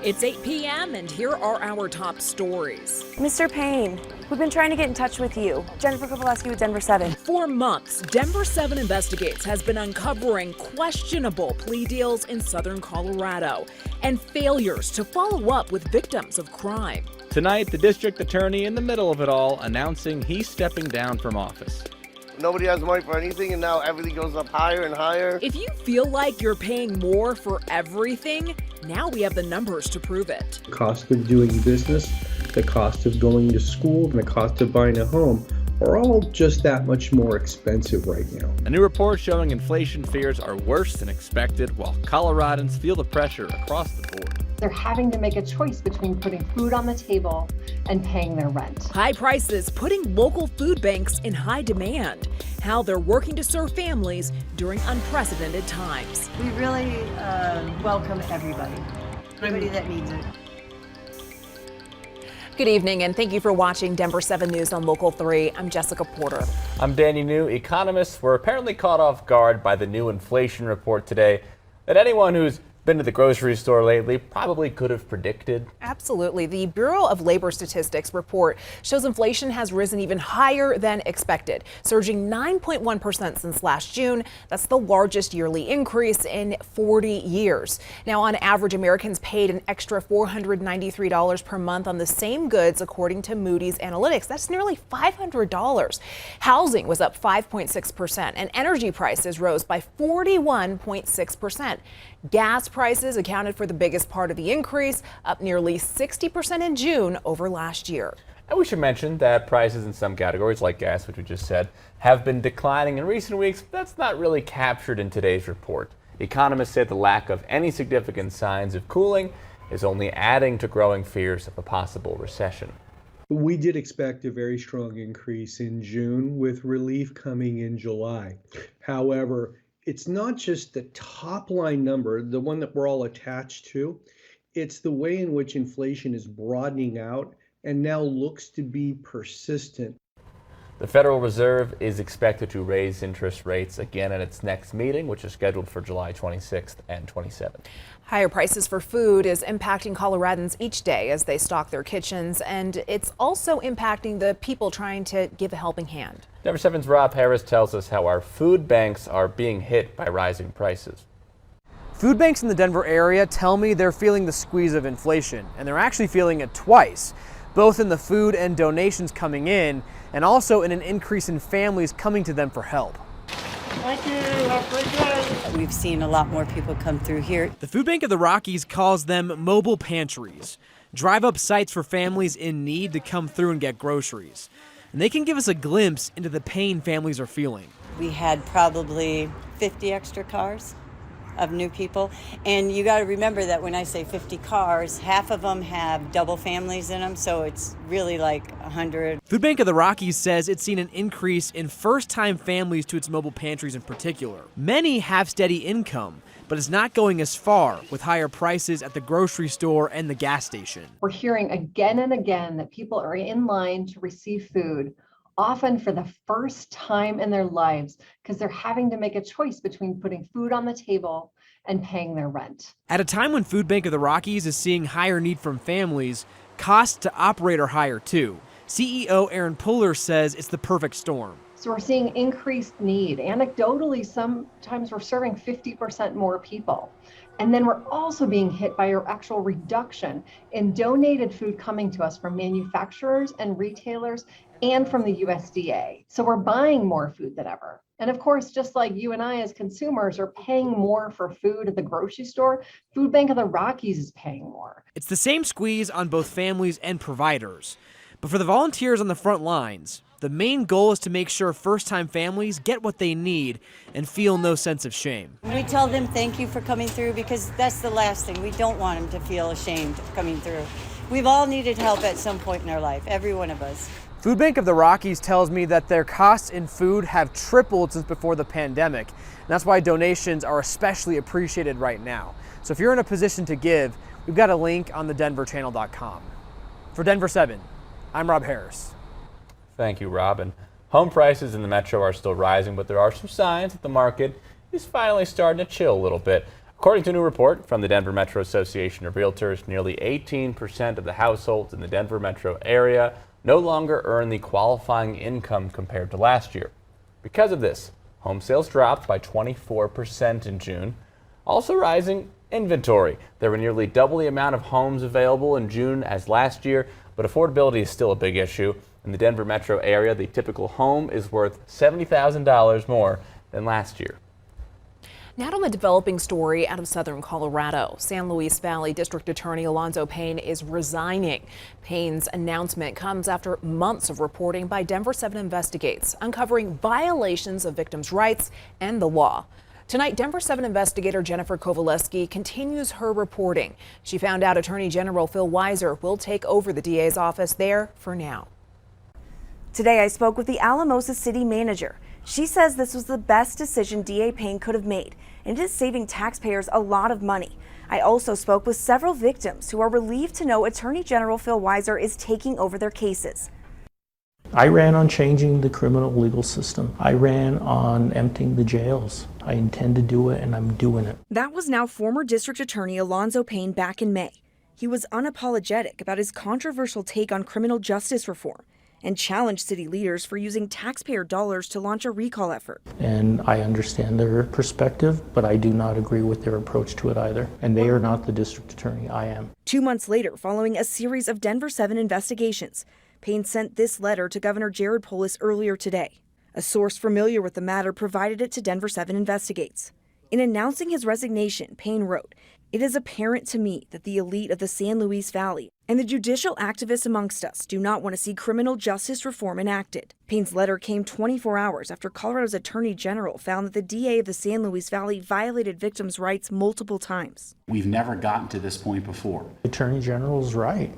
It's 8 p.m. and here are our top stories. Mr. Payne, we've been trying to get in touch with you. Jennifer Kowalski with Denver 7. For months, Denver 7 Investigates has been uncovering questionable plea deals in southern Colorado and failures to follow up with victims of crime. Tonight, the district attorney in the middle of it all announcing he's stepping down from office. Nobody has money for anything, and now everything goes up higher and higher. If you feel like you're paying more for everything, now we have the numbers to prove it. The cost of doing business, the cost of going to school, and the cost of buying a home are all just that much more expensive right now. A new report showing inflation fears are worse than expected, while Coloradans feel the pressure across the board. They're having to make a choice between putting food on the table and paying their rent. High prices putting local food banks in high demand. How they're working to serve families during unprecedented times. We really welcome everybody that needs it. Good evening and thank you for watching Denver 7 News on Local 3. I'm Jessica Porter. I'm Danny New. Economists were apparently caught off guard by the new inflation report today that anyone who's been to the grocery store lately probably could have predicted. Absolutely. The Bureau of Labor Statistics report shows inflation has risen even higher than expected, surging 9.1% since last June. That's the largest yearly increase in 40 years. Now, on average, Americans paid an extra $493 per month on the same goods, according to Moody's Analytics. That's nearly $500. Housing was up 5.6%, and energy prices rose by 41.6%. Gas prices accounted for the biggest part of the increase, up nearly 60% in June over last year. And we should mention that prices in some categories, like gas, which we just said, have been declining in recent weeks. That's not really captured in today's report. Economists say the lack of any significant signs of cooling is only adding to growing fears of a possible recession. We did expect a very strong increase in June, with relief coming in July. However, it's not just the top line number, the one that we're all attached to. It's the way in which inflation is broadening out and now looks to be persistent. The Federal Reserve is expected to raise interest rates again at its next meeting, which is scheduled for July 26th and 27th. Higher prices for food is impacting Coloradans each day as they stock their kitchens, and it's also impacting the people trying to give a helping hand. Denver 7's Rob Harris tells us how our food banks are being hit by rising prices. Food banks in the Denver area tell me they're feeling the squeeze of inflation, and they're actually feeling it twice, both in the food and donations coming in, and also in an increase in families coming to them for help. Thank you. Have a great day. We've seen a lot more people come through here. The Food Bank of the Rockies calls them mobile pantries, drive-up sites for families in need to come through and get groceries. And they can give us a glimpse into the pain families are feeling. We had probably 50 extra cars of new people. And you got to remember that when I say 50 cars, half of them have double families in them, so it's really like 100. Food Bank of the Rockies says it's seen an increase in first-time families to its mobile pantries in particular. Many have steady income, but it's not going as far with higher prices at the grocery store and the gas station. We're hearing again and again that people are in line to receive food, often for the first time in their lives, because they're having to make a choice between putting food on the table and paying their rent. At a time when Food Bank of the Rockies is seeing higher need from families, costs to operate are higher too. CEO Aaron Puller says it's the perfect storm. So we're seeing increased need. Anecdotally, sometimes we're serving 50% more people. And then we're also being hit by our actual reduction in donated food coming to us from manufacturers and retailers and from the USDA. So we're buying more food than ever. And of course, just like you and I as consumers are paying more for food at the grocery store, Food Bank of the Rockies is paying more. It's the same squeeze on both families and providers. But for the volunteers on the front lines, the main goal is to make sure first-time families get what they need and feel no sense of shame. We tell them thank you for coming through, because that's the last thing. We don't want them to feel ashamed of coming through. We've all needed help at some point in our life, every one of us. Food Bank of the Rockies tells me that their costs in food have tripled since before the pandemic. And that's why donations are especially appreciated right now. So if you're in a position to give, we've got a link on thedenverchannel.com. For Denver 7, I'm Rob Harris. Thank you, Robin. Home prices in the metro are still rising, but there are some signs that the market is finally starting to chill a little bit. According to a new report from the Denver Metro Association of Realtors, nearly 18% of the households in the Denver metro area no longer earn the qualifying income compared to last year. Because of this, home sales dropped by 24% in June. Also rising, inventory. There were nearly double the amount of homes available in June as last year, but affordability is still a big issue. In the Denver metro area, the typical home is worth $70,000 more than last year. Now to a developing story out of southern Colorado. San Luis Valley District Attorney Alonzo Payne is resigning. Payne's announcement comes after months of reporting by Denver 7 Investigates, uncovering violations of victims' rights and the law. Tonight, Denver 7 investigator Jennifer Kovaleski continues her reporting. She found out Attorney General Phil Weiser will take over the DA's office there for now. Today, I spoke with the Alamosa city manager. She says this was the best decision DA Payne could have made, and it is saving taxpayers a lot of money. I also spoke with several victims who are relieved to know Attorney General Phil Weiser is taking over their cases. I ran on changing the criminal legal system. I ran on emptying the jails. I intend to do it, and I'm doing it. That was now former District Attorney Alonzo Payne back in May. He was unapologetic about his controversial take on criminal justice reform and challenged city leaders for using taxpayer dollars to launch a recall effort. And I understand their perspective, but I do not agree with their approach to it either. And they are not the district attorney, I am. 2 months later, following a series of Denver 7 investigations, Payne sent this letter to Governor Jared Polis earlier today. A source familiar with the matter provided it to Denver 7 Investigates. In announcing his resignation, Payne wrote, "It is apparent to me that the elite of the San Luis Valley and the judicial activists amongst us do not want to see criminal justice reform enacted." Payne's letter came 24 hours after Colorado's Attorney General found that the DA of the San Luis Valley violated victims' rights multiple times. We've never gotten to this point before. The Attorney General's right.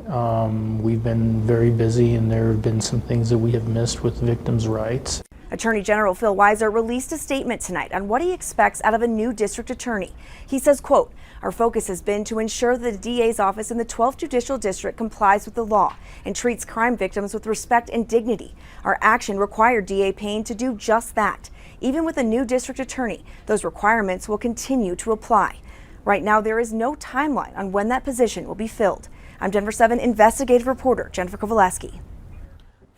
We've been very busy, and there have been some things that we have missed with victims' rights. Attorney General Phil Weiser released a statement tonight on what he expects out of a new district attorney. He says, quote, "Our focus has been to ensure that the DA's office in the 12th Judicial District complies with the law and treats crime victims with respect and dignity. Our action required DA Payne to do just that. Even with a new district attorney, those requirements will continue to apply." Right now, there is no timeline on when that position will be filled. I'm Denver 7 investigative reporter Jennifer Kovaleski.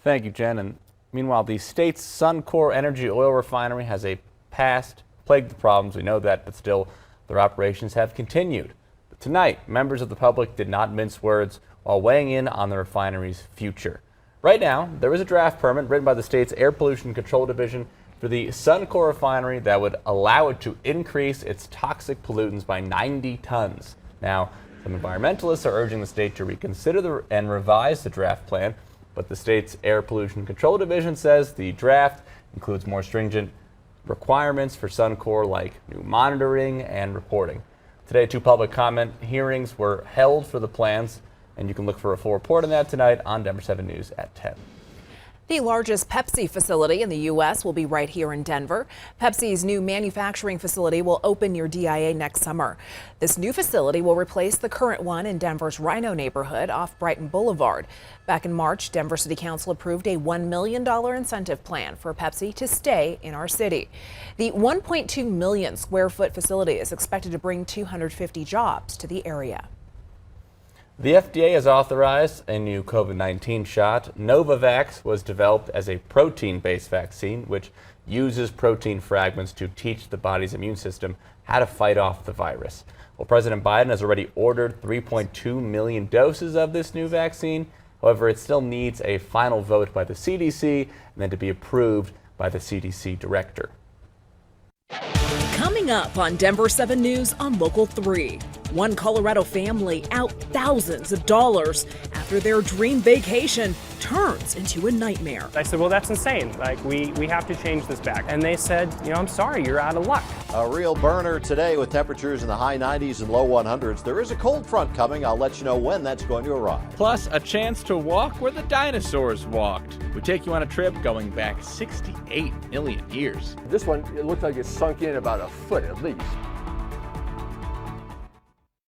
Thank you, Jen. And meanwhile, the state's Suncor energy oil refinery has a past plagued with problems. We know that, but still, their operations have continued. But tonight, members of the public did not mince words while weighing in on the refinery's future. Right now, there is a draft permit written by the state's Air Pollution Control Division for the Suncor refinery that would allow it to increase its toxic pollutants by 90 tons. Now, some environmentalists are urging the state to reconsider and revise the draft plan, but the state's Air Pollution Control Division says the draft includes more stringent requirements for Suncor, like new monitoring and reporting. Today, 2 public comment hearings were held for the plans, and you can look for a full report on that tonight on Denver 7 News at 10. The largest Pepsi facility in the U.S. will be right here in Denver. Pepsi's new manufacturing facility will open near DIA next summer. This new facility will replace the current one in Denver's Rhino neighborhood off Brighton Boulevard. Back in March, Denver City Council approved a $1 million incentive plan for Pepsi to stay in our city. The 1.2 million square foot facility is expected to bring 250 jobs to the area. The FDA has authorized a new COVID-19 shot. Novavax was developed as a protein-based vaccine, which uses protein fragments to teach the body's immune system how to fight off the virus. Well, President Biden has already ordered 3.2 million doses of this new vaccine. However, it still needs a final vote by the CDC and then to be approved by the CDC director. Coming up on Denver 7 News on Local 3. One Colorado family out thousands of dollars after their dream vacation turns into a nightmare. I said, well, that's insane. Like, we have to change this back. And they said, I'm sorry, you're out of luck. A real burner today with temperatures in the high 90s and low 100s. There is a cold front coming. I'll let you know when that's going to arrive. Plus, a chance to walk where the dinosaurs walked. We take you on a trip going back 68 million years. This one, it looked like it sunk in about a foot at least.